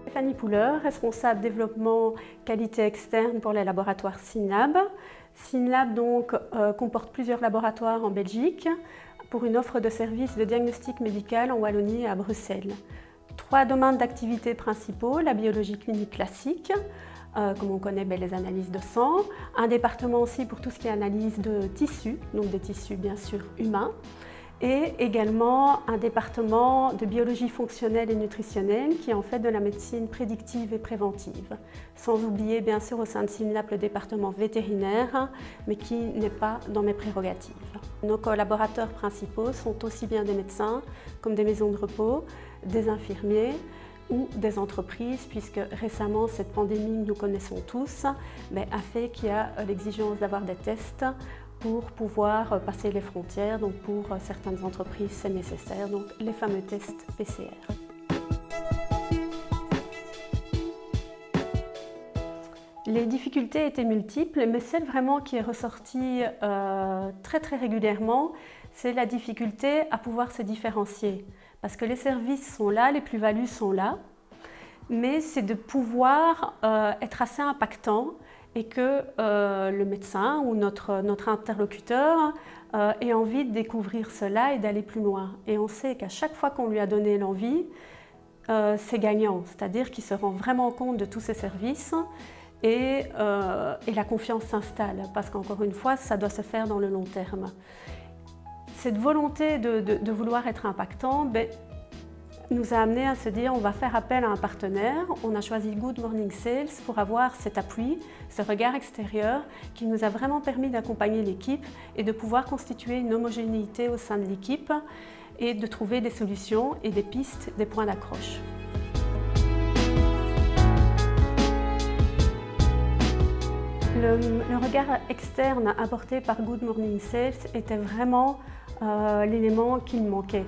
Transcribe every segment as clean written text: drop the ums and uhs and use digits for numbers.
Stéphanie Pouller, responsable développement qualité externe pour les laboratoires Synlab. Synlab donc, comporte plusieurs laboratoires en Belgique pour une offre de services de diagnostic médical en Wallonie et à Bruxelles. 3 domaines d'activité principaux, la biologie clinique classique, comme on connaît les analyses de sang, un département aussi pour tout ce qui est analyse de tissus, donc des tissus bien sûr humains, et également un département de biologie fonctionnelle et nutritionnelle qui est en fait de la médecine prédictive et préventive. Sans oublier bien sûr au sein de Synlab le département vétérinaire, mais qui n'est pas dans mes prérogatives. Nos collaborateurs principaux sont aussi bien des médecins comme des maisons de repos, des infirmiers ou des entreprises, puisque récemment cette pandémie que nous connaissons tous a fait qu'il y a l'exigence d'avoir des tests pour pouvoir passer les frontières. Donc pour certaines entreprises c'est nécessaire, donc les fameux tests PCR. Les difficultés étaient multiples, mais celle vraiment qui est ressortie très régulièrement, c'est la difficulté à pouvoir se différencier. Parce que les services sont là, les plus-values sont là, mais c'est de pouvoir être assez impactant et que le médecin ou notre interlocuteur ait envie de découvrir cela et d'aller plus loin. Et on sait qu'à chaque fois qu'on lui a donné l'envie, c'est gagnant, c'est-à-dire qu'il se rend vraiment compte de tous ces services et la confiance s'installe, parce qu'encore une fois, ça doit se faire dans le long terme. Cette volonté de vouloir être impactant nous a amené à se dire on va faire appel à un partenaire. On a choisi Good Morning Sales pour avoir cet appui, ce regard extérieur qui nous a vraiment permis d'accompagner l'équipe et de pouvoir constituer une homogénéité au sein de l'équipe et de trouver des solutions et des pistes, des points d'accroche. Le regard externe apporté par Good Morning Sales était vraiment l'élément qui me manquait.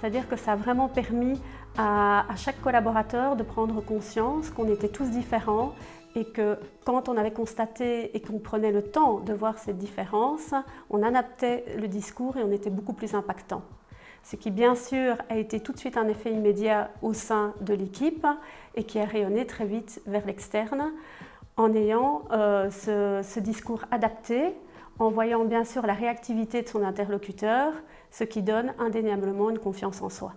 C'est-à-dire que ça a vraiment permis à chaque collaborateur de prendre conscience qu'on était tous différents et que quand on avait constaté et qu'on prenait le temps de voir cette différence, on adaptait le discours et on était beaucoup plus impactant. Ce qui bien sûr a été tout de suite un effet immédiat au sein de l'équipe et qui a rayonné très vite vers l'externe en ayant ce discours adapté, en voyant bien sûr la réactivité de son interlocuteur, ce qui donne indéniablement une confiance en soi.